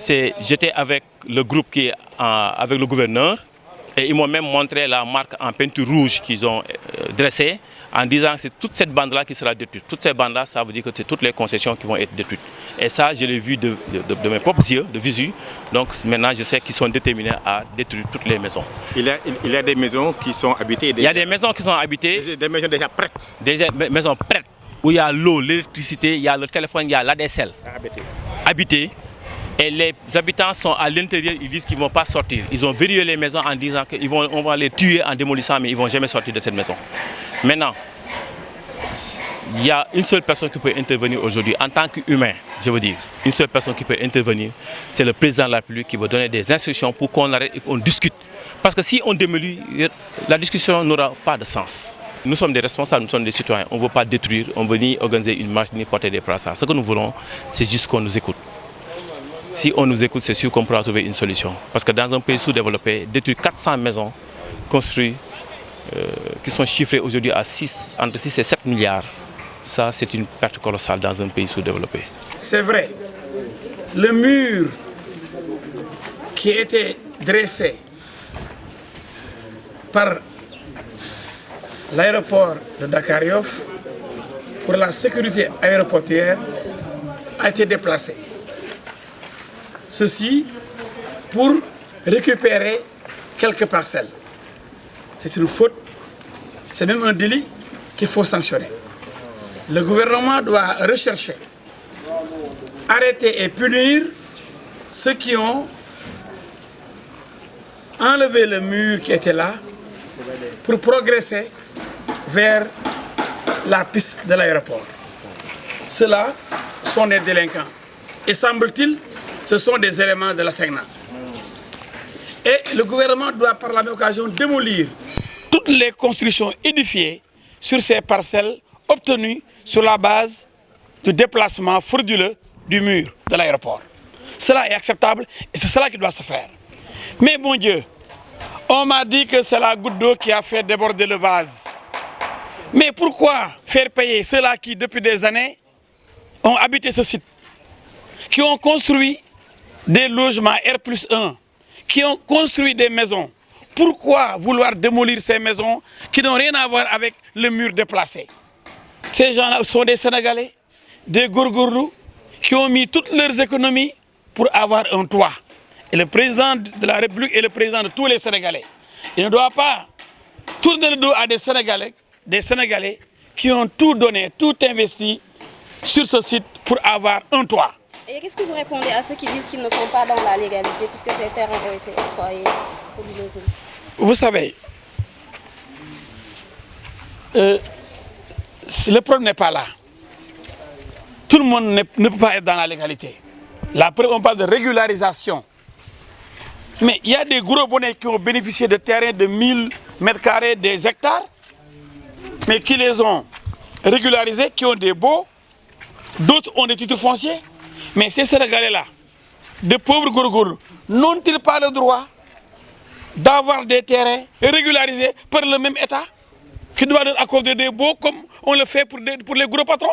j'étais avec le groupe qui est avec le gouverneur et ils m'ont même montré la marque en peinture rouge qu'ils ont dressée en disant que c'est toute cette bande-là qui sera détruite. Toutes ces bandes-là, ça veut dire que c'est toutes les concessions qui vont être détruites. Et ça, je l'ai vu de mes propres yeux, de visu. Donc maintenant, je sais qu'ils sont déterminés à détruire toutes les maisons. Il y a des maisons qui sont habitées. Il y a des maisons qui sont habitées. Des maisons déjà prêtes. Des maisons prêtes, où il y a l'eau, l'électricité, il y a le téléphone, il y a l'ADSL. Habitées. Et les habitants sont à l'intérieur, ils disent qu'ils ne vont pas sortir. Ils ont verrouillé les maisons en disant qu'on va les tuer en démolissant, mais ils ne vont jamais sortir de cette maison. Maintenant, il y a une seule personne qui peut intervenir aujourd'hui, en tant qu'humain, je veux dire. Une seule personne qui peut intervenir, c'est le président de la République qui va donner des instructions pour qu'on arrête et qu'on discute. Parce que si on démolit, la discussion n'aura pas de sens. Nous sommes des responsables, nous sommes des citoyens. On ne veut pas détruire, on veut ni organiser une marche, ni porter des brassards. Ce que nous voulons, c'est juste qu'on nous écoute. Si on nous écoute, c'est sûr qu'on pourra trouver une solution. Parce que dans un pays sous-développé, détruire 400 maisons construites, qui sont chiffrées aujourd'hui à entre 6 et 7 milliards, ça c'est une perte colossale dans un pays sous-développé. C'est vrai, le mur qui a été dressé par l'aéroport de Dakar Yoff pour la sécurité aéroportuaire a été déplacé. Ceci pour récupérer quelques parcelles. C'est une faute, c'est même un délit qu'il faut sanctionner. Le gouvernement doit rechercher, arrêter et punir ceux qui ont enlevé le mur qui était là pour progresser vers la piste de l'aéroport. Ceux-là sont des délinquants. Et semble-t-il, ce sont des éléments de la SECNA. Et le gouvernement doit par la même occasion démolir toutes les constructions édifiées sur ces parcelles obtenues sur la base du déplacement frauduleux du mur de l'aéroport. Cela est acceptable et c'est cela qui doit se faire. Mais mon Dieu, on m'a dit que c'est la goutte d'eau qui a fait déborder le vase. Mais pourquoi faire payer ceux-là qui, depuis des années, ont habité ce site, qui ont construit des logements R+1, qui ont construit des maisons? Pourquoi vouloir démolir ces maisons qui n'ont rien à voir avec le mur déplacé? Ces gens-là sont des Sénégalais, des gourgourous, qui ont mis toutes leurs économies pour avoir un toit. Et le président de la République est le président de tous les Sénégalais. Il ne doit pas tourner le dos à des Sénégalais qui ont tout donné, tout investi sur ce site pour avoir un toit. Et qu'est-ce que vous répondez à ceux qui disent qu'ils ne sont pas dans la légalité puisque ces terres ont été octroyées frauduleusement? Vous savez, le problème n'est pas là. Tout le monde ne peut pas être dans la légalité. Là, on parle de régularisation. Mais il y a des gros bonnets qui ont bénéficié de terrains de 1000 mètres carrés, des hectares, mais qui les ont régularisés, qui ont des baux, d'autres ont des titres fonciers. Mais ces Sénégalais-là, de pauvres gourgourous, n'ont-ils pas le droit d'avoir des terrains régularisés par le même État qui doit leur accorder des baux comme on le fait pour les gros patrons?